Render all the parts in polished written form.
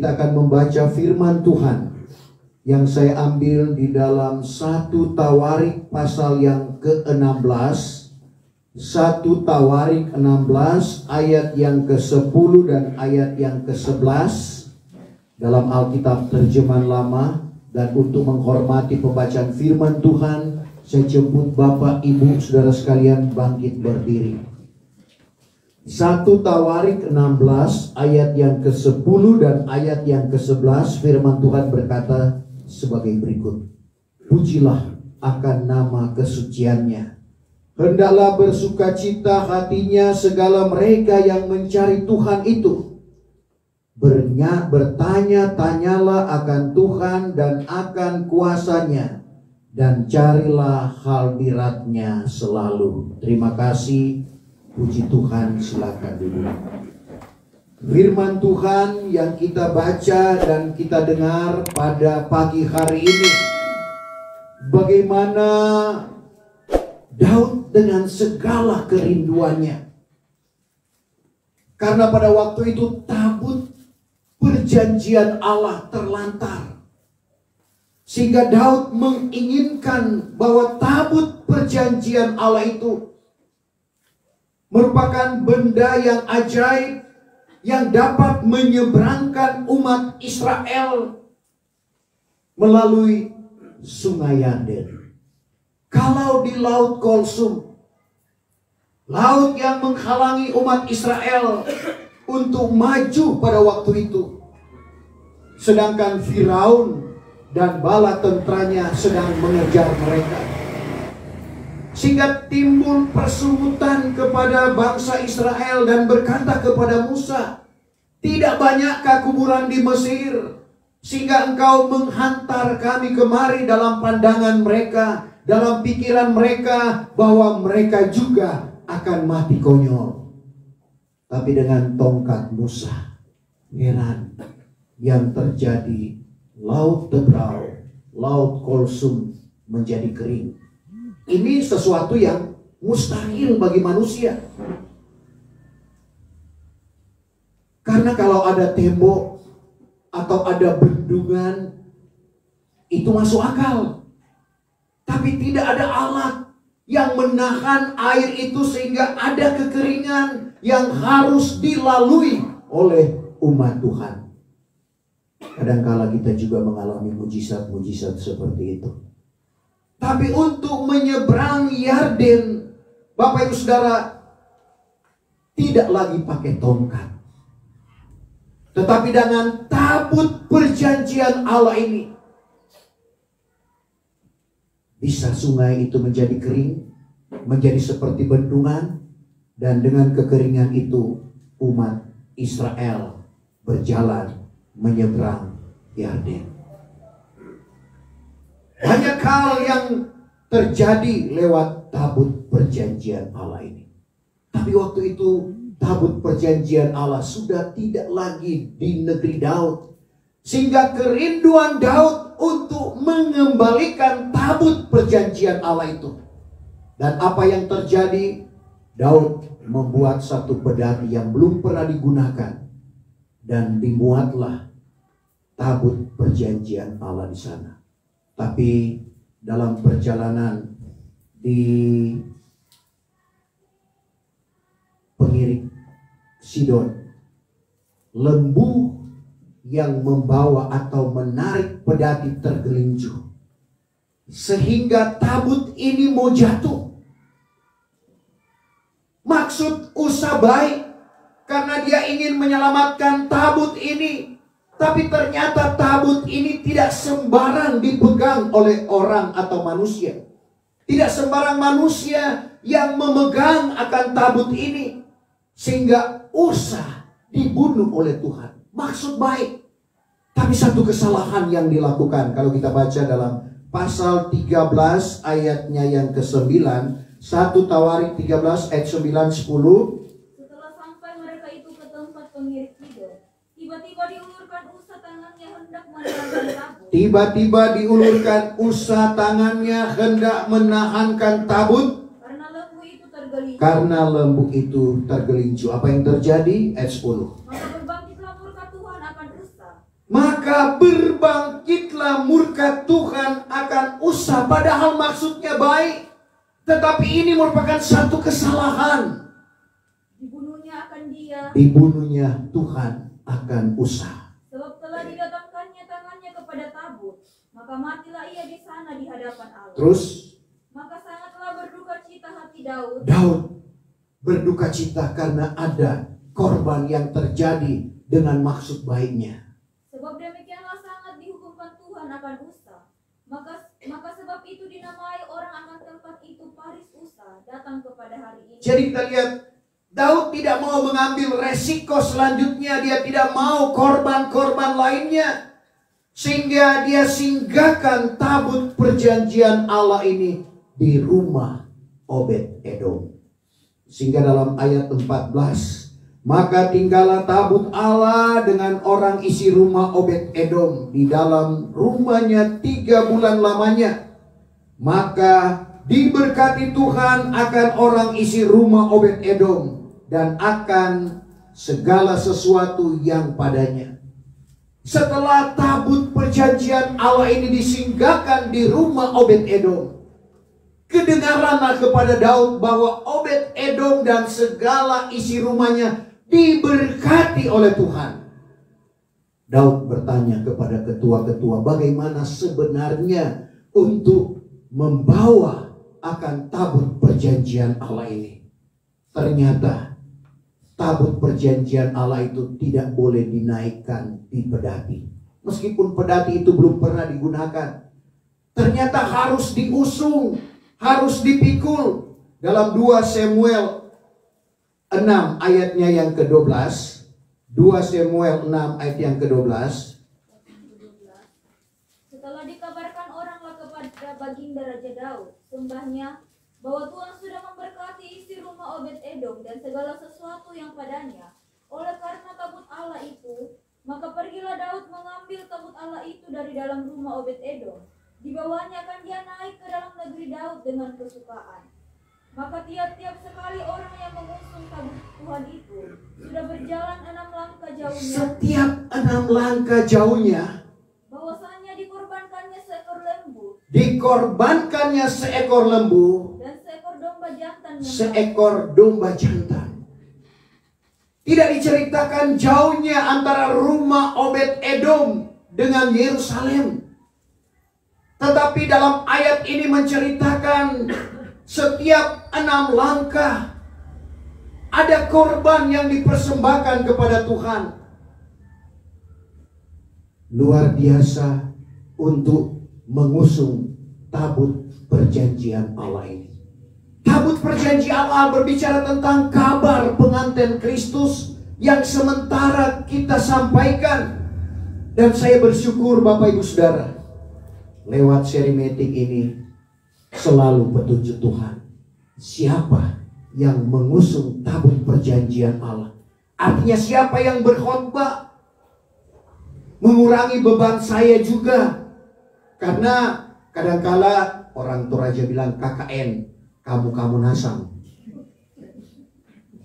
kita akan membaca firman Tuhan yang saya ambil di dalam 1 Tawarik pasal yang ke-16. 1 Tawarik 16 ayat yang ke-10 dan ayat yang ke-11 dalam Alkitab terjemahan lama. Dan untuk menghormati pembacaan firman Tuhan, saya jemput Bapak, Ibu, Saudara sekalian bangkit berdiri. 1 Tawarik 16 ayat yang ke-10 dan ayat yang ke-11, firman Tuhan berkata sebagai berikut. Pujilah akan nama kesuciannya. Hendaklah bersukacita hatinya segala mereka yang mencari Tuhan itu. Bertanya-tanyalah akan Tuhan dan akan kuasanya, dan carilah hadirat-Nya selalu. Terima kasih. Puji Tuhan, silakan duduk. Firman Tuhan yang kita baca dan kita dengar pada pagi hari ini, bagaimana Daud dengan segala kerinduannya. Karena pada waktu itu tabut perjanjian Allah terlantar. Sehingga Daud menginginkan bahwa tabut perjanjian Allah itu merupakan benda yang ajaib yang dapat menyeberangkan umat Israel melalui Sungai Yarden. Kalau di Laut Kulsum, laut yang menghalangi umat Israel untuk maju pada waktu itu, sedangkan Firaun dan bala tentaranya sedang mengejar mereka, sehingga timbul persungutan kepada bangsa Israel dan berkata kepada Musa, tidak banyakkah kuburan di Mesir, sehingga engkau menghantar kami kemari dalam pandangan mereka, dalam pikiran mereka bahwa mereka juga akan mati konyol. Tapi dengan tongkat Musa, heran yang terjadi, laut Tebrau, Laut Kulsum menjadi kering. Ini sesuatu yang mustahil bagi manusia. Karena kalau ada tembok atau ada bendungan, itu masuk akal. Tapi tidak ada alat yang menahan air itu sehingga ada kekeringan yang harus dilalui oleh umat Tuhan. Kadangkala kita juga mengalami mujizat-mujizat seperti itu. Tapi untuk menyeberang Yarden, Bapak Ibu Saudara, tidak lagi pakai tongkat. Tetapi dengan tabut perjanjian Allah ini, bisa sungai itu menjadi kering, menjadi seperti bendungan, dan dengan kekeringan itu umat Israel berjalan menyeberang Yarden. Banyak hal yang terjadi lewat tabut perjanjian Allah ini. Tapi waktu itu tabut perjanjian Allah sudah tidak lagi di negeri Daud, sehingga kerinduan Daud untuk mengembalikan tabut perjanjian Allah itu. Dan apa yang terjadi? Daud membuat satu pedati yang belum pernah digunakan, dan dimuatlah tabut perjanjian Allah di sana. Tapi dalam perjalanan di pengirik Sidon, lembu yang membawa atau menarik pedati tergelincir, sehingga tabut ini mau jatuh. Maksud usaha baik, karena dia ingin menyelamatkan tabut ini. Tapi ternyata tabut ini tidak sembarang dipegang oleh orang atau manusia. Tidak sembarang manusia yang memegang akan tabut ini, sehingga Usa dibunuh oleh Tuhan. Maksud baik, tapi satu kesalahan yang dilakukan. Kalau kita baca dalam pasal 13 ayatnya yang ke-9, 1 Tawarik 13 ayat 9-10. Setelah sampai mereka itu ke tempat pengirik Sidon, tiba-tiba diulurkan Usa tangannya hendak menahankan tabut. Tiba-tiba diulurkan Usa tangannya hendak menahankan tabut. Karena lembu itu tergelincir. Apa yang terjadi? Ayat 10. Maka berbangkitlah murka Tuhan akan Usa, maka berbangkitlah murka Tuhan akan Usa. Padahal maksudnya baik, tetapi ini merupakan satu kesalahan. Dibunuhnya akan dia, Dibunuhnya Tuhan akan Usa. sebab telah didatangkannya tangannya kepada tabut, maka matilah ia di sana di hadapan Allah. Terus Maka sangatlah berduka cita hati Daud. Daud berduka cita karena ada korban yang terjadi dengan maksud baiknya. Sebab demikianlah sangat dihukumkan Tuhan akan Usa. Maka sebab itu dinamai orang akan tempat itu Paris Usa, datang kepada hari ini. Jadi kita lihat, Daud tidak mau mengambil resiko selanjutnya. Dia tidak mau korban-korban lainnya, sehingga dia singgahkan tabut perjanjian Allah ini di rumah Obed-Edom. Sehingga dalam ayat 14, maka tinggallah tabut Allah dengan orang isi rumah Obed-Edom di dalam rumahnya 3 bulan lamanya. Maka diberkati Tuhan akan orang isi rumah Obed-Edom dan akan segala sesuatu yang padanya. Setelah tabut perjanjian Allah ini disinggahkan di rumah Obed-Edom, kedengaranlah kepada Daud bahwa Obed-Edom dan segala isi rumahnya diberkati oleh Tuhan. Daud bertanya kepada ketua-ketua, bagaimana sebenarnya untuk membawa akan tabut perjanjian Allah ini. Ternyata tabut perjanjian Allah itu tidak boleh dinaikkan di pedati. Meskipun pedati itu belum pernah digunakan, ternyata harus diusung, harus dipikul. Dalam 2 Samuel 6 ayatnya yang ke-12, 2 Samuel 6 ayat yang ke-12. Setelah dikabarkan oranglah kepada baginda Raja Daud, sembahnya, bahwa Tuhan sudah memberkati isi rumah Obed-Edom dan segala sesuatu yang padanya, oleh karena tabut Allah itu, maka pergilah Daud mengambil tabut Allah itu dari dalam rumah Obed-Edom. Dibawanya akan dia naik ke dalam negeri Daud dengan kesukaan. Maka tiap-tiap sekali orang yang mengusung tabut Tuhan itu sudah berjalan 6 langkah jauhnya. Setiap 6 langkah jauhnya, bahwasanya dikorbankannya seekor lembu dikorbankannya seekor lembu, dan seekor domba jantan yang seekor domba jantan. Tidak diceritakan jauhnya antara rumah Obed-Edom dengan Yerusalem. Tetapi dalam ayat ini menceritakan setiap 6 langkah ada korban yang dipersembahkan kepada Tuhan. Luar biasa untuk mengusung tabut perjanjian Allah ini. Tabut perjanjian Allah berbicara tentang kabar pengantin Kristus yang sementara kita sampaikan. Dan saya bersyukur Bapak Ibu Saudara, lewat seri meeting ini selalu petunjuk Tuhan. Siapa yang mengusung tabut perjanjian Allah? Artinya siapa yang berkhotbah? Mengurangi beban saya juga. Karena kadangkala orang Toraja bilang KKN, kamu nasam.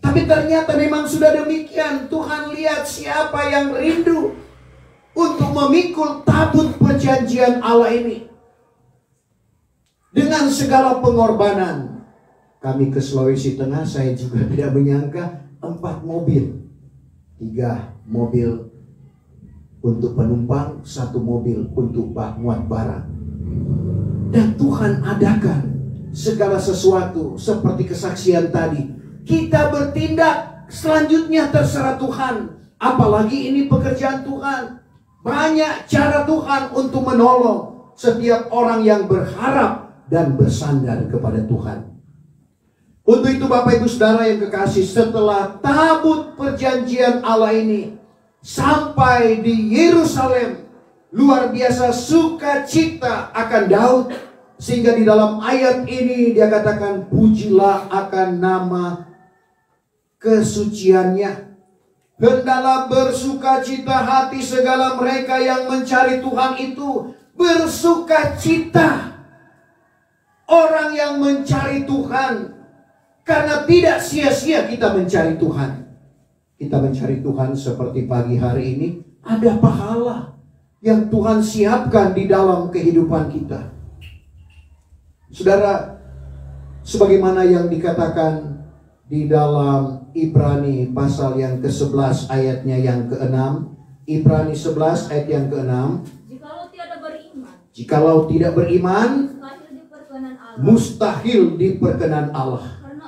Tapi ternyata memang sudah demikian. Tuhan lihat siapa yang rindu untuk memikul tabut perjanjian Allah ini. Dengan segala pengorbanan. Kami ke Sulawesi Tengah, saya juga tidak menyangka 4 mobil. 3 mobil untuk penumpang, 1 mobil untuk muat barang. Dan Tuhan adakan segala sesuatu seperti kesaksian tadi. Kita bertindak, selanjutnya terserah Tuhan. Apalagi ini pekerjaan Tuhan. Banyak cara Tuhan untuk menolong setiap orang yang berharap dan bersandar kepada Tuhan. Untuk itu Bapak Ibu Saudara yang kekasih, setelah tabut perjanjian Allah ini sampai di Yerusalem, luar biasa sukacita akan Daud. Sehingga di dalam ayat ini dia katakan, pujilah akan nama kesuciannya. Hendaklah bersukacita hati segala mereka yang mencari Tuhan itu. Bersukacita orang yang mencari Tuhan. Karena tidak sia-sia kita mencari Tuhan. Kita mencari Tuhan seperti pagi hari ini Ada pahala yang Tuhan siapkan di dalam kehidupan kita. Saudara, sebagaimana yang dikatakan di dalam Ibrani pasal yang ke-11 ayatnya yang ke-6. Ibrani 11 ayat yang ke-6. Jikalau tidak beriman, mustahil diperkenan Allah. Karena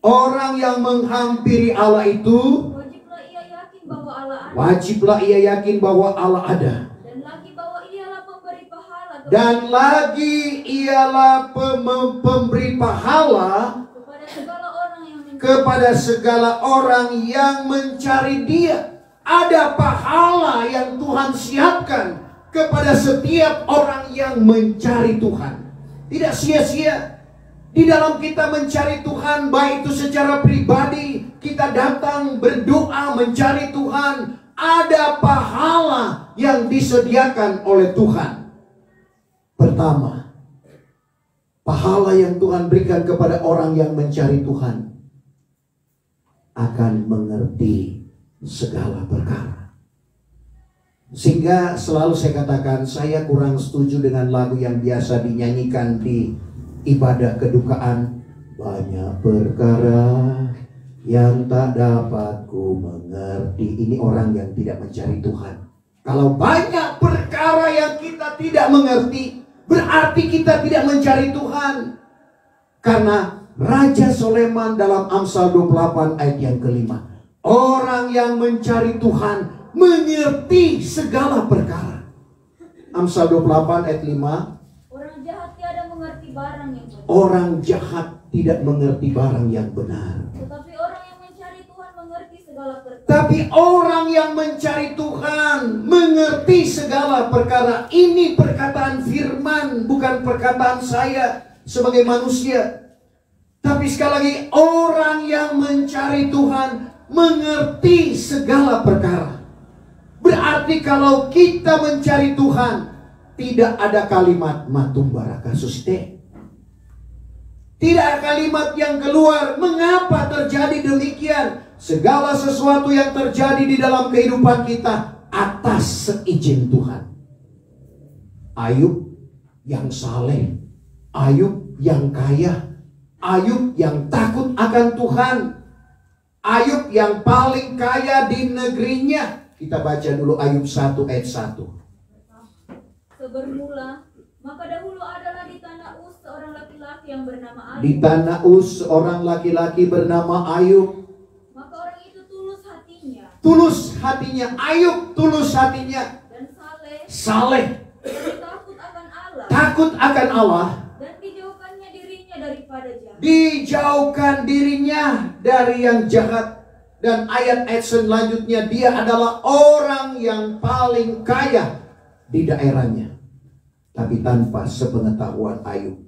Orang yang menghampiri Allah itu wajiblah ia yakin bahwa Allah ada. Dan lagi ialah pemberi pahala kepada segala orang yang mencari Dia. Ada pahala yang Tuhan siapkan kepada setiap orang yang mencari Tuhan. Tidak sia-sia. Di dalam kita mencari Tuhan, baik itu secara pribadi, kita datang berdoa mencari Tuhan, ada pahala yang disediakan oleh Tuhan. Pertama, pahala yang Tuhan berikan kepada orang yang mencari Tuhan akan mengerti segala perkara. Sehingga selalu saya katakan, saya kurang setuju dengan lagu yang biasa dinyanyikan di ibadah kedukaan. Banyak perkara yang tak dapat ku mengerti. Ini orang yang tidak mencari Tuhan. Kalau banyak perkara yang kita tidak mengerti, berarti kita tidak mencari Tuhan. Karena Raja Soleman dalam Amsal 28 ayat yang ke-5, orang yang mencari Tuhan mengerti segala perkara. Amsal 28 ayat 5. Orang jahat tiada mengerti barang yang benar. Orang jahat tidak mengerti barang yang benar. Tetapi orang yang mencari Tuhan mengerti segala perkara. Tapi orang yang mencari Tuhan mengerti segala perkara. Ini perkataan firman, bukan perkataan saya sebagai manusia. Tapi sekali lagi, orang yang mencari Tuhan mengerti segala perkara. Berarti kalau kita mencari Tuhan, tidak ada kalimat matum baraka suste. Tidak ada kalimat yang keluar. Mengapa terjadi demikian? Segala sesuatu yang terjadi di dalam kehidupan kita atas seizin Tuhan. Ayub yang saleh, Ayub yang kaya, Ayub yang takut akan Tuhan, Ayub yang paling kaya di negerinya. Kita baca dulu Ayub 1 ayat 1. Sebermula, maka dahulu adalah di tanah Uz seorang laki-laki yang bernama Ayub. Di tanah Uz seorang laki-laki bernama Ayub. Maka orang itu tulus hatinya. Tulus hatinya, Ayub tulus hatinya. Dan saleh. Dan takut akan Allah. Takut akan Allah. Dan dijauhkannya dirinya daripada jahat. Dijauhkan dirinya dari yang jahat. Dan ayat-ayat selanjutnya, dia adalah orang yang paling kaya di daerahnya. Tapi tanpa sepengetahuan Ayub,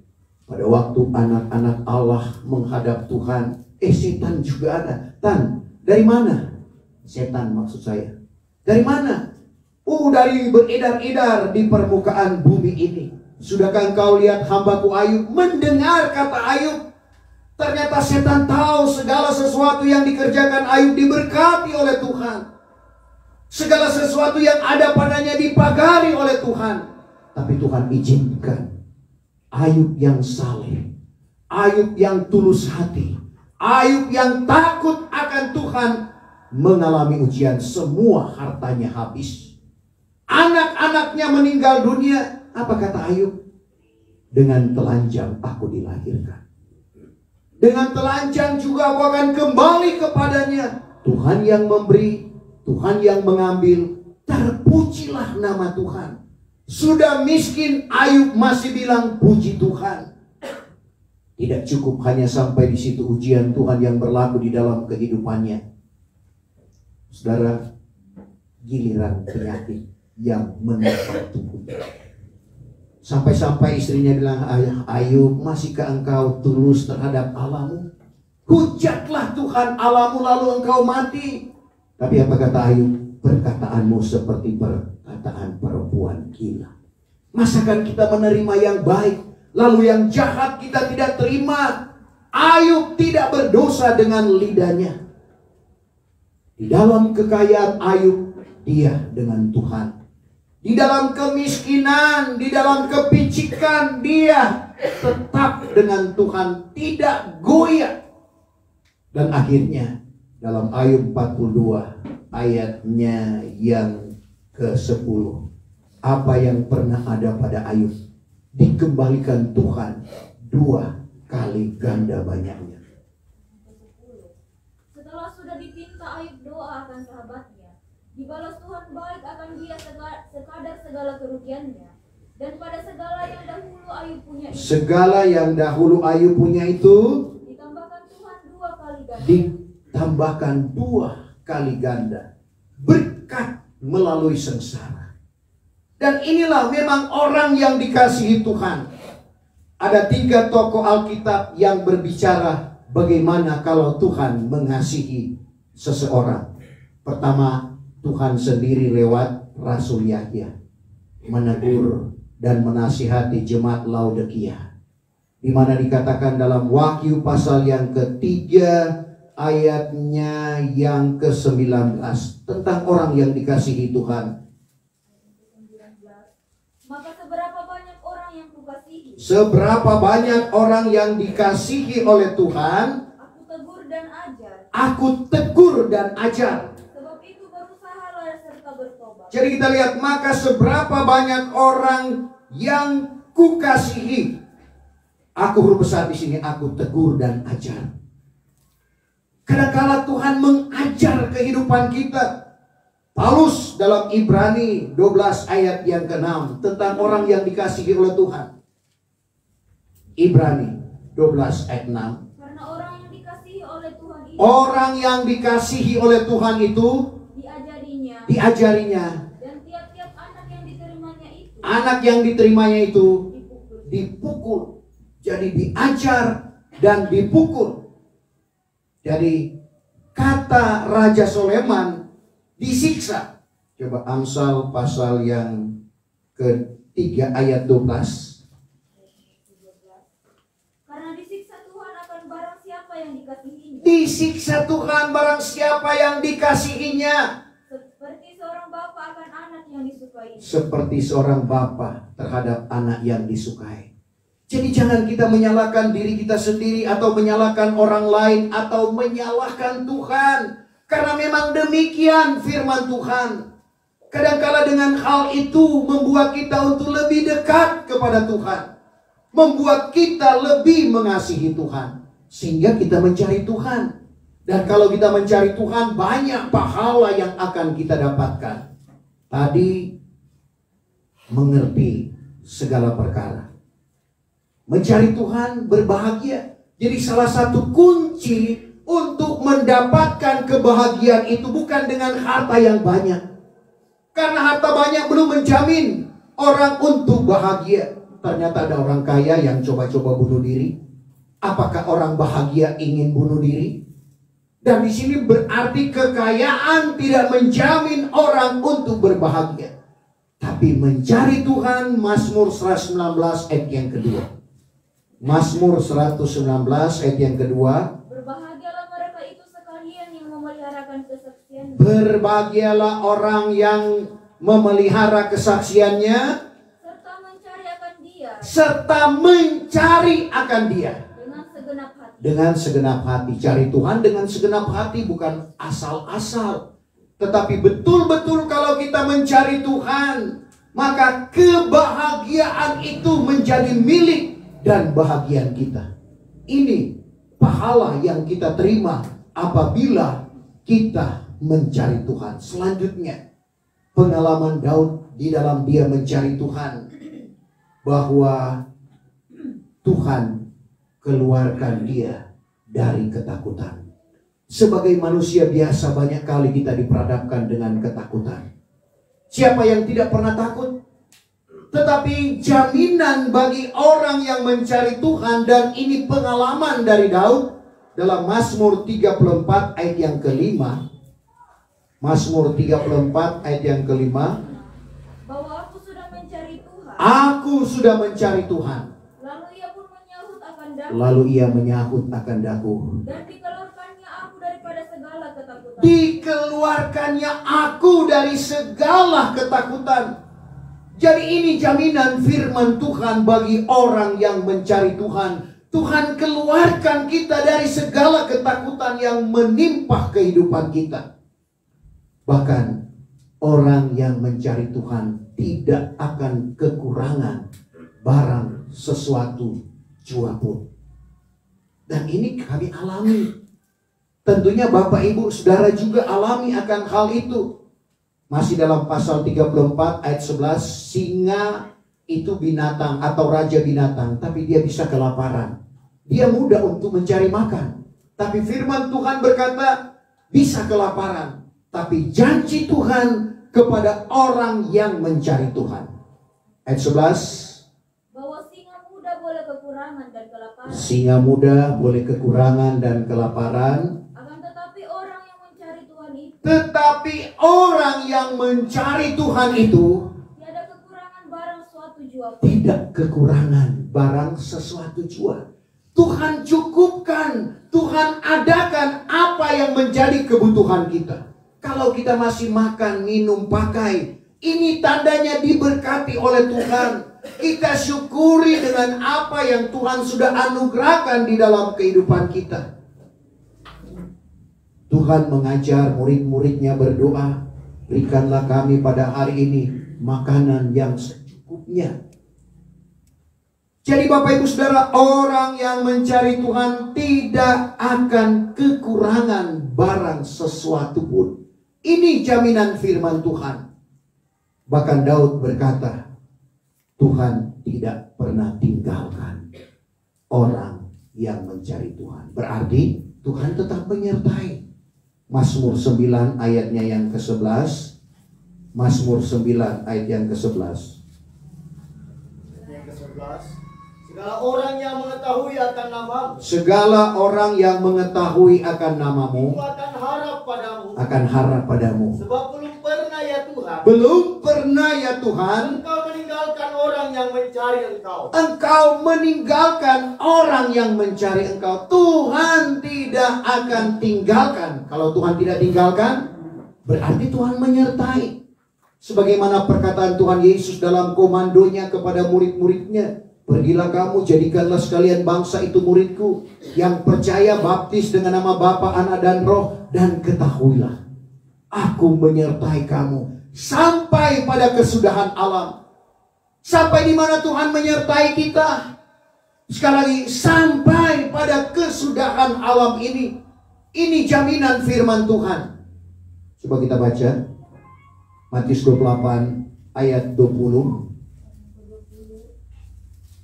pada waktu anak-anak Allah menghadap Tuhan, setan juga ada. Dari mana? Setan maksud saya. Dari mana? Dari beredar-edar di permukaan bumi ini. Sudahkah engkau lihat hambaku Ayub? Mendengar kata Ayub, ternyata setan tahu segala sesuatu yang dikerjakan Ayub diberkati oleh Tuhan. Segala sesuatu yang ada padanya dipagari oleh Tuhan. Tapi Tuhan izinkan Ayub yang saleh, Ayub yang tulus hati, Ayub yang takut akan Tuhan mengalami ujian. Semua hartanya habis. Anak-anaknya meninggal dunia. Apa kata Ayub? Dengan telanjang aku dilahirkan. Dengan telanjang juga aku akan kembali kepadanya. Tuhan yang memberi, Tuhan yang mengambil. Terpujilah nama Tuhan. Sudah miskin, Ayub masih bilang puji Tuhan. Tidak cukup hanya sampai di situ ujian Tuhan yang berlaku di dalam kehidupannya. Saudara, giliran penyakit yang menimpa tubuhnya. Sampai-sampai istrinya bilang, Ayub, masihkah engkau tulus terhadap Allahmu? Hujatlah Tuhan Allahmu lalu engkau mati. Tapi apa kata Ayub? Perkataanmu seperti perkataan perempuan gila. Masakan kita menerima yang baik, lalu yang jahat kita tidak terima? Ayub tidak berdosa dengan lidahnya. Di dalam kekayaan Ayub dia dengan Tuhan. Di dalam kemiskinan, di dalam kepicikan, dia tetap dengan Tuhan, tidak goyah. Dan akhirnya dalam Ayub 42 ayatnya yang ke-10, apa yang pernah ada pada Ayub dikembalikan Tuhan 2 kali ganda banyaknya. Setelah sudah dipinta Ayub doa akan sahabatnya, dibalas Tuhan baik akan dia sekadar segala kerugiannya. Dan pada segala yang dahulu Ayub punya itu, segala yang dahulu Ayub punya itu ditambahkan Tuhan 2 kali ganda. Ditambahkan 2 kali ganda. Berkat melalui sengsara. Dan inilah memang orang yang dikasihi Tuhan. Ada 3 tokoh Alkitab yang berbicara bagaimana kalau Tuhan mengasihi seseorang. Pertama, Tuhan sendiri lewat Rasul Yahya menegur dan menasihati jemaat Laodikia, di mana dikatakan dalam Wahyu pasal yang ketiga ayatnya yang ke-19 tentang orang yang dikasihi Tuhan. Maka seberapa banyak orang yang kukasihi, Seberapa banyak orang yang dikasihi oleh Tuhan, aku tegur dan ajar. aku tegur dan ajar. Sebab itu berusahalah serta bertobat. Jadi kita lihat, maka seberapa banyak orang yang kukasihi, aku huruf besar di sini, aku tegur dan ajar. Kadang-kala Tuhan mengajar kehidupan kita. Paulus dalam Ibrani 12 ayat yang ke-6 tentang orang yang dikasihi oleh Tuhan. Ibrani 12 ayat 6. Karena orang yang dikasihi oleh Tuhan itu, Orang yang dikasihi oleh Tuhan itu diajarinya. dan tiap-tiap anak yang diterimanya itu, Anak yang diterimanya itu dipukul. dipukul. Jadi diajar dan dipukul. Jadi kata Raja Soleman disiksa. Coba Amsal pasal yang ke-3 ayat 12. Karena disiksa Tuhan akan barang siapa yang dikasihinya. Disiksa Tuhan barang siapa yang dikasihinya. Seperti seorang bapa akan anak yang disukai. Seperti seorang bapa terhadap anak yang disukai. Jadi jangan kita menyalahkan diri kita sendiri atau menyalahkan orang lain atau menyalahkan Tuhan. Karena memang demikian firman Tuhan. Kadangkala dengan hal itu membuat kita untuk lebih dekat kepada Tuhan. Membuat kita lebih mengasihi Tuhan. Sehingga kita mencari Tuhan. Dan kalau kita mencari Tuhan, banyak pahala yang akan kita dapatkan. Tadi, mengerti segala perkara. Mencari Tuhan berbahagia. Jadi salah satu kunci untuk mendapatkan kebahagiaan itu bukan dengan harta yang banyak. Karena harta banyak belum menjamin orang untuk bahagia. Ternyata ada orang kaya yang coba-coba bunuh diri. Apakah orang bahagia ingin bunuh diri? Dan di sini berarti kekayaan tidak menjamin orang untuk berbahagia. Tapi mencari Tuhan, Mazmur 119 ayat yang kedua. Mazmur 119 ayat yang kedua. Berbahagialah mereka itu sekalian yang memeliharakan kesaksian. Berbahagialah orang yang memelihara kesaksiannya. Serta mencari akan dia. Serta mencari akan dia. Dengan segenap hati. Dengan segenap hati. Cari Tuhan dengan segenap hati, bukan asal-asal. Tetapi betul-betul kalau kita mencari Tuhan, maka kebahagiaan itu menjadi milik dan bahagian kita. Ini pahala yang kita terima apabila kita mencari Tuhan. Selanjutnya, pengalaman Daud di dalam dia mencari Tuhan, bahwa Tuhan keluarkan dia dari ketakutan. Sebagai manusia biasa, banyak kali kita diperhadapkan dengan ketakutan. Siapa yang tidak pernah takut? Tetapi jaminan bagi orang yang mencari Tuhan, dan ini pengalaman dari Daud dalam Mazmur 34 ayat yang kelima. Mazmur 34 ayat yang kelima. Bahwa aku sudah mencari Tuhan. Aku sudah mencari Tuhan. Lalu ia pun menyahut akan daku. Lalu ia menyahut akan daku. Dan dikeluarkannya aku daripada segala ketakutan. Dikeluarkannya aku dari segala ketakutan. Jadi ini jaminan firman Tuhan bagi orang yang mencari Tuhan. Tuhan keluarkan kita dari segala ketakutan yang menimpa kehidupan kita. Bahkan orang yang mencari Tuhan tidak akan kekurangan barang sesuatu jua pun. Dan ini kami alami. Tentunya Bapak Ibu Saudara juga alami akan hal itu. Masih dalam pasal 34 ayat 11, singa itu binatang atau raja binatang, tapi dia bisa kelaparan. Dia mudah untuk mencari makan. Tapi firman Tuhan berkata, bisa kelaparan. Tapi janji Tuhan kepada orang yang mencari Tuhan. Ayat 11. Bahwa singa muda boleh kekurangan dan kelaparan. Singa muda boleh kekurangan dan kelaparan. Tetapi orang yang mencari Tuhan itu tidak kekurangan barang suatu jua. Tidak kekurangan barang sesuatu jua. Tuhan cukupkan, Tuhan adakan apa yang menjadi kebutuhan kita. Kalau kita masih makan, minum, pakai, ini tandanya diberkati oleh Tuhan. Kita syukuri dengan apa yang Tuhan sudah anugerahkan di dalam kehidupan kita. Tuhan mengajar murid-muridnya berdoa, berikanlah kami pada hari ini makanan yang secukupnya. Jadi Bapak Ibu Saudara, orang yang mencari Tuhan tidak akan kekurangan barang sesuatu pun. Ini jaminan firman Tuhan. Bahkan Daud berkata, Tuhan tidak pernah tinggalkan orang yang mencari Tuhan. Berarti Tuhan tetap menyertai. Mazmur 9 ayatnya yang ke-11. Mazmur 9 ayat yang ke-11. Yang ke-11. Segala orang yang mengetahui akan namamu. Segala orang yang mengetahui akan namamu. Itu akan harap padamu. Akan harap padamu. Sebab belum pernah ya Tuhan. Belum pernah ya Tuhan. Engkau meninggalkan orang yang mencari Engkau. Engkau meninggalkan orang yang mencari Engkau. Tuhan tidak akan tinggalkan. Kalau Tuhan tidak tinggalkan, berarti Tuhan menyertai. Sebagaimana perkataan Tuhan Yesus dalam komandonya kepada murid-muridnya. Pergilah kamu, jadikanlah sekalian bangsa itu muridku. Yang percaya baptis dengan nama Bapa, Anak dan Roh. Dan ketahuilah, aku menyertai kamu sampai pada kesudahan alam. Sampai di mana Tuhan menyertai kita? Sekali lagi, sampai pada kesudahan alam ini. Ini jaminan firman Tuhan. Coba kita baca Matius 28 ayat 20.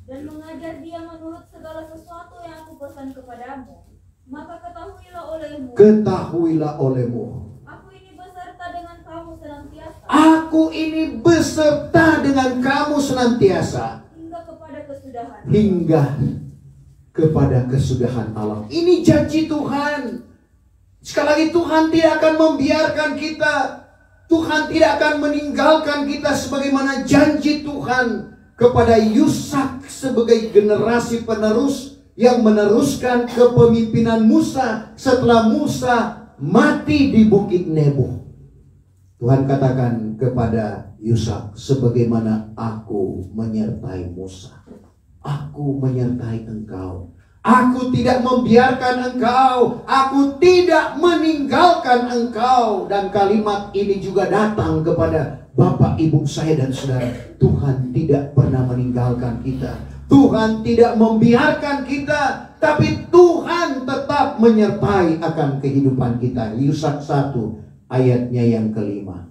Dan mengajar dia menurut segala sesuatu yang aku pesan kepadamu. Maka ketahuilah olehmu. Aku ini beserta dengan kamu senantiasa. Aku ini beserta dengan kamu senantiasa. Hingga kepada kesudahan. Hingga kepada kesudahan alam. Ini janji Tuhan. Sekali lagi, Tuhan tidak akan membiarkan kita. Tuhan tidak akan meninggalkan kita, sebagaimana janji Tuhan kepada Yusak sebagai generasi penerus yang meneruskan kepemimpinan Musa setelah Musa mati di Bukit Nebo. Tuhan katakan kepada Yusak, sebagaimana aku menyertai Musa, aku menyertai engkau. Aku tidak membiarkan engkau, aku tidak meninggalkan engkau. Dan kalimat ini juga datang kepada Bapak, Ibu, saya dan saudara. Tuhan tidak pernah meninggalkan kita. Tuhan tidak membiarkan kita, tapi Tuhan tetap menyertai akan kehidupan kita. Yusak 1 ayatnya yang kelima.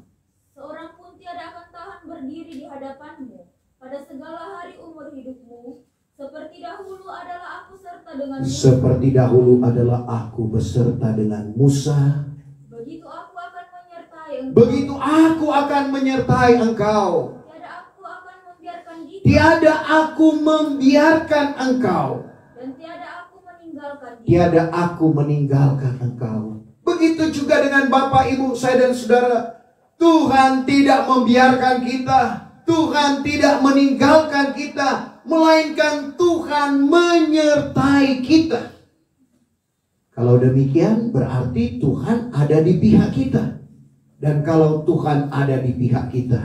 Seorang pun tiada akan tahan berdiri di hadapanmu pada segala hari umur hidupmu. Seperti dahulu adalah aku serta dengan Musa. Seperti dahulu adalah aku beserta dengan Musa. Begitu aku akan menyertai engkau. Begitu aku akan menyertai engkau. Tiada aku membiarkan diri. Tiada aku membiarkan engkau. Dan tiada aku meninggalkan diri. Tiada aku meninggalkan engkau. Begitu juga dengan Bapak, Ibu, saya dan saudara. Tuhan tidak membiarkan kita. Tuhan tidak meninggalkan kita, melainkan Tuhan menyertai kita. Kalau demikian berarti Tuhan ada di pihak kita. Dan kalau Tuhan ada di pihak kita,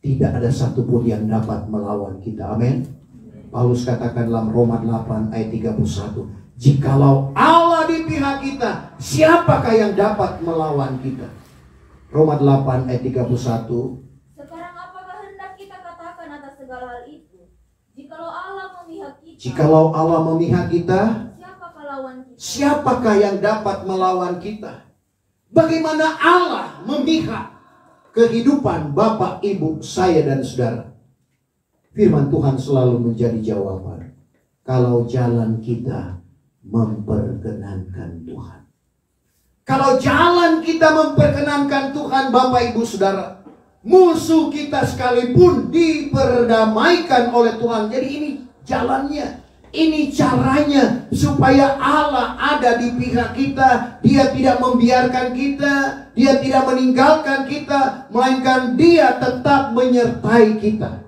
tidak ada satupun yang dapat melawan kita. Amin. Paulus katakan dalam Roma 8 ayat 31. Jikalau Allah di pihak kita, siapakah yang dapat melawan kita? Roma 8 ayat 31. Sekarang apakah hendak kita katakan atas segala hal itu? Jikalau Allah memihak kita, Jikalau Allah memihak kita, siapakah lawan kita? siapakah yang dapat melawan kita? Bagaimana Allah memihak kehidupan Bapak, Ibu, saya dan saudara? Firman Tuhan selalu menjadi jawaban. Kalau jalan kita memperkenankan Tuhan. Kalau jalan kita memperkenankan Tuhan, Bapak, Ibu, saudara, musuh kita sekalipun diperdamaikan oleh Tuhan. Jadi ini jalannya, ini caranya supaya Allah ada di pihak kita. Dia tidak membiarkan kita, Dia tidak meninggalkan kita, melainkan Dia tetap menyertai kita.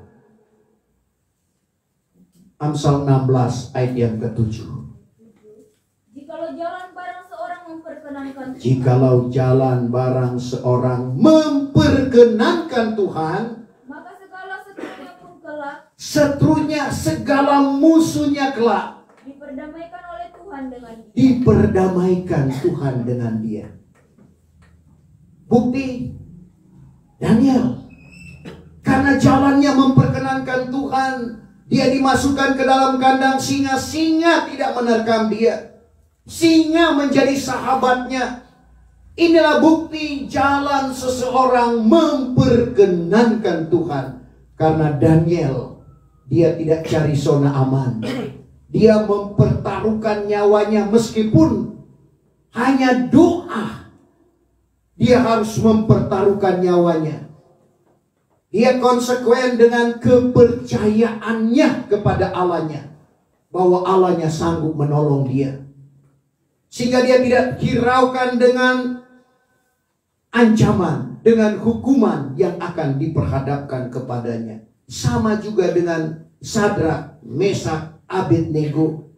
Amsal 16 ayat yang ke-7. Jikalau jalan barang seorang memperkenankan Tuhan, Jikalau jalan barang seorang memperkenankan Tuhan, maka segala sesuatunya pun kelak setrunya, segala musuhnya kelak diperdamaikan oleh Tuhan dengan dia. diperdamaikan Tuhan dengan dia. Bukti Daniel, karena jalannya memperkenankan Tuhan, dia dimasukkan ke dalam kandang singa. Singa tidak menerkam dia. Singa menjadi sahabatnya. Inilah bukti jalan seseorang memperkenankan Tuhan. Karena Daniel, dia tidak cari zona aman. Dia mempertaruhkan nyawanya meskipun hanya doa. Dia harus mempertaruhkan nyawanya. Dia konsekuen dengan kepercayaannya kepada Allahnya, bahwa Allahnya sanggup menolong dia. Sehingga dia tidak hiraukan dengan ancaman, dengan hukuman yang akan diperhadapkan kepadanya. Sama juga dengan Sadrak, Mesak, Abednego.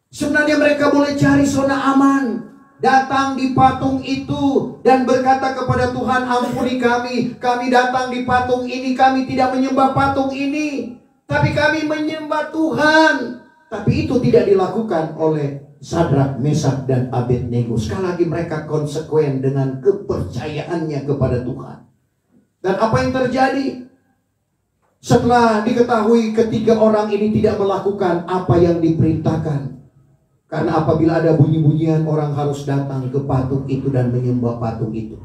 Sebenarnya mereka boleh cari zona aman, datang di patung itu dan berkata kepada Tuhan, ampuni kami datang di patung ini, kami tidak menyembah patung ini, tapi kami menyembah Tuhan. Tapi itu tidak dilakukan oleh Sadrak, Mesak, dan Abednego. Sekali lagi mereka konsekuen dengan kepercayaannya kepada Tuhan. Dan apa yang terjadi? Setelah diketahui ketiga orang ini tidak melakukan apa yang diperintahkan. Karena apabila ada bunyi-bunyian, orang harus datang ke patung itu dan menyembah patung itu.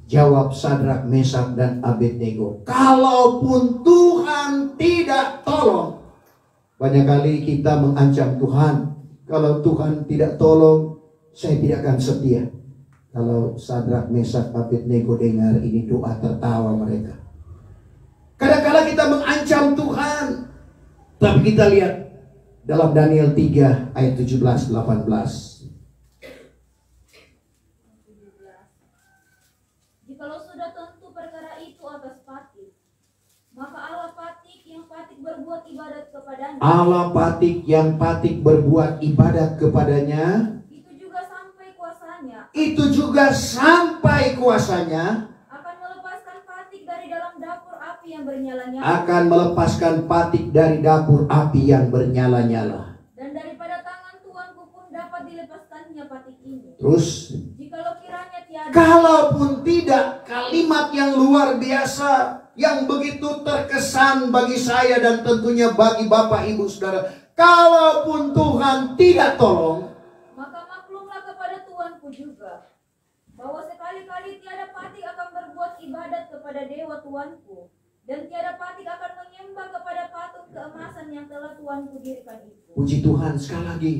Jawab Sadrak, Mesak, dan Abednego, kalaupun Tuhan tidak tolong. Banyak kali kita mengancam Tuhan, kalau Tuhan tidak tolong, saya tidak akan setia. Kalau Sadrak, Mesak, Abednego dengar ini doa, tertawa mereka. Kadang-kadang kita mengancam Tuhan, tapi kita lihat dalam Daniel 3 ayat 17-18. Jikalau sudah tentu perkara itu atas Patik, maka Allah Patik yang Patik berbuat ibadat kepadanya, Allah Patik yang Patik berbuat ibadat kepadanya, itu juga sampai kuasanya, akan melepaskan Patik dari dalam dapur api yang bernyala-nyala, akan melepaskan Patik dari dapur api yang bernyala-nyala. dan daripada tangan Tuanku pun dapat dilepaskannya Patik ini. Terus, Jikalau kiranya tiada, kalaupun tidak, kalimat yang luar biasa, yang begitu terkesan bagi saya dan tentunya bagi Bapak, Ibu, Saudara. Kalaupun Tuhan tidak tolong, maka maklumlah kepada Tuanku juga, bahwa sekali-kali tiada Patik akan berbuat ibadat kepada dewa Tuanku, dan tiada Patik akan menyembah kepada patung keemasan yang telah Tuanku dirikan itu. puji Tuhan, sekali lagi,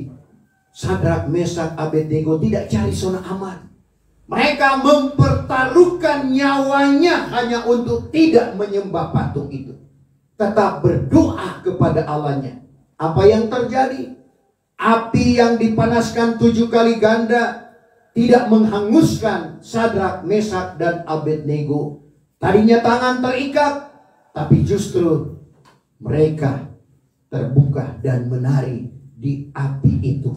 Sadrak, Mesak, Abednego tidak cari zona aman. Mereka mempertaruhkan nyawanya hanya untuk tidak menyembah patung itu. Tetap berdoa kepada Allahnya. Apa yang terjadi? Api yang dipanaskan 7 kali ganda tidak menghanguskan Sadrak, Mesak, dan Abednego. Tadinya tangan terikat, tapi justru mereka terbuka dan menari di api itu.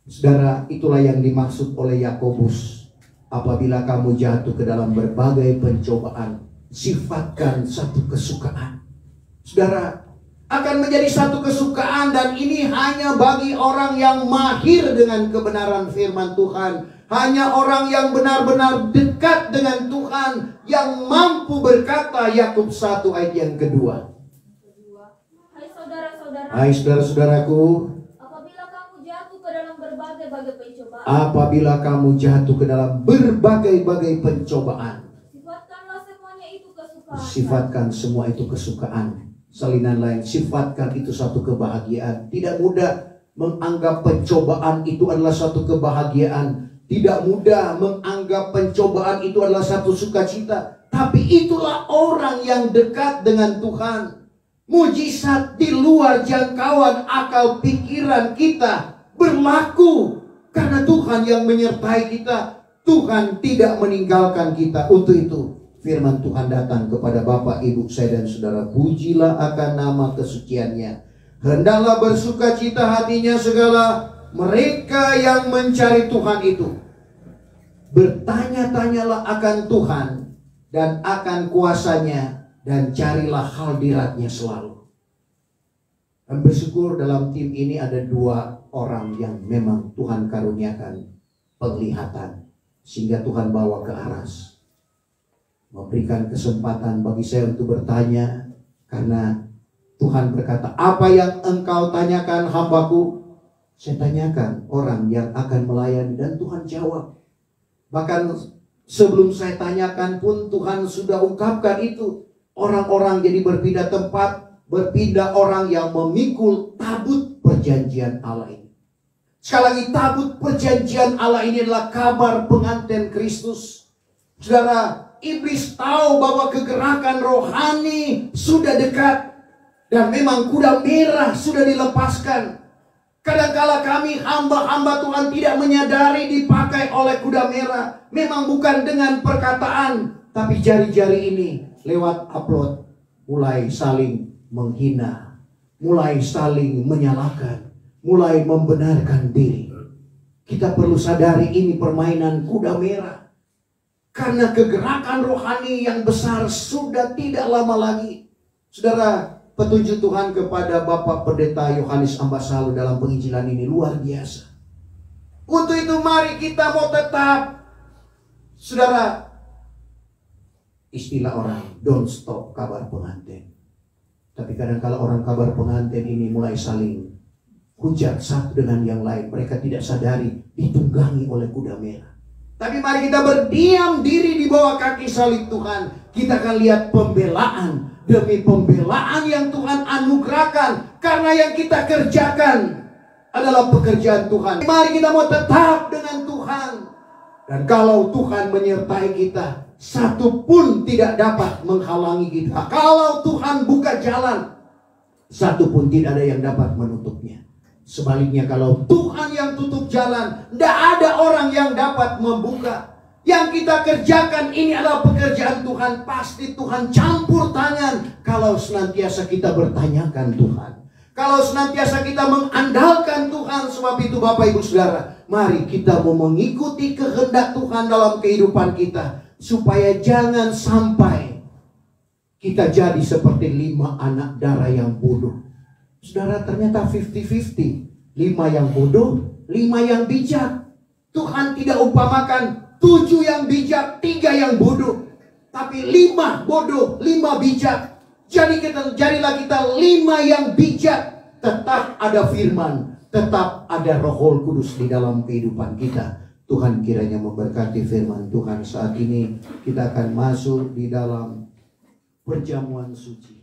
Saudara, itulah yang dimaksud oleh Yakobus. Apabila kamu jatuh ke dalam berbagai pencobaan, sifatkan satu kesukaan. Saudara, akan menjadi satu kesukaan, dan ini hanya bagi orang yang mahir dengan kebenaran firman Tuhan. Hanya orang yang benar-benar dekat dengan Tuhan yang mampu berkata, Yakub 1 ayat yang kedua. Hai saudara-saudara, Hai saudara-saudaraku, apabila kamu jatuh ke dalam berbagai-bagai pencobaan, apabila kamu jatuh ke dalam berbagai-bagai pencobaan, sifatkanlah semuanya itu kesukaan. sifatkan semua itu kesukaan. Salinan lain, sifatkan itu satu kebahagiaan. Tidak mudah menganggap pencobaan itu adalah satu kebahagiaan. Tidak mudah menganggap pencobaan itu adalah satu sukacita. Tapi itulah orang yang dekat dengan Tuhan. Mujizat di luar jangkauan akal pikiran kita berlaku karena Tuhan yang menyertai kita. Tuhan tidak meninggalkan kita. Untuk itu firman Tuhan datang kepada Bapak, Ibu, saya dan saudara. Pujilah akan nama kesuciannya. Hendaklah bersukacita hatinya segala mereka yang mencari Tuhan itu. Bertanya-tanyalah akan Tuhan dan akan kuasanya, dan carilah hadiratnya selalu. Dan bersyukur dalam tim ini ada 2 orang yang memang Tuhan karuniakan penglihatan, sehingga Tuhan bawa ke aras. Memberikan kesempatan bagi saya untuk bertanya, karena Tuhan berkata, apa yang engkau tanyakan hambaku? Saya tanyakan orang yang akan melayani, dan Tuhan jawab. Bahkan sebelum saya tanyakan pun Tuhan sudah ungkapkan itu. Orang-orang jadi berpindah tempat, berpindah orang yang memikul tabut perjanjian Allah ini. Sekali lagi, tabut perjanjian Allah ini adalah kabar pengantin Kristus. Saudara, iblis tahu bahwa kegerakan rohani sudah dekat. Dan memang kuda merah sudah dilepaskan. Kadangkala kami hamba-hamba Tuhan tidak menyadari dipakai oleh kuda merah. Memang bukan dengan perkataan, tapi jari-jari ini lewat upload mulai saling menghina, mulai saling menyalahkan, mulai membenarkan diri. Kita perlu sadari ini permainan kuda merah. Karena kegerakan rohani yang besar sudah tidak lama lagi. Saudara, petunjuk Tuhan kepada Bapak Pendeta Yohanes Ambasalu dalam penginjilan ini luar biasa. Untuk itu mari kita mau tetap, saudara, istilah orang, don't stop kabar pengantin. Tapi kadang-kala orang kabar pengantin ini mulai saling hujat satu dengan yang lain. Mereka tidak sadari ditunggangi oleh kuda merah. Tapi mari kita berdiam diri di bawah kaki salib Tuhan. Kita akan lihat pembelaan demi pembelaan yang Tuhan anugerahkan. Karena yang kita kerjakan adalah pekerjaan Tuhan. Mari kita mau tetap dengan Tuhan. Dan kalau Tuhan menyertai kita, satu pun tidak dapat menghalangi kita. Kalau Tuhan buka jalan, satu pun tidak ada yang dapat menutupnya. Sebaliknya, kalau Tuhan yang tutup jalan, tidak ada orang yang dapat membuka. Yang kita kerjakan ini adalah pekerjaan Tuhan. Pasti Tuhan campur tangan kalau senantiasa kita bertanyakan Tuhan, kalau senantiasa kita mengandalkan Tuhan. Sebab itu Bapak Ibu Saudara, mari kita mau mengikuti kehendak Tuhan dalam kehidupan kita, supaya jangan sampai kita jadi seperti 5 anak darah yang bodoh. Saudara, ternyata 50-50. 5 yang bodoh, 5 yang bijak. Tuhan tidak umpamakan 7 yang bijak, 3 yang bodoh. Tapi 5 bodoh, 5 bijak. Jadilah kita 5 yang bijak. Tetap ada firman, tetap ada Roh Kudus di dalam kehidupan kita. Tuhan kiranya memberkati firman Tuhan saat ini. Kita akan masuk di dalam perjamuan suci.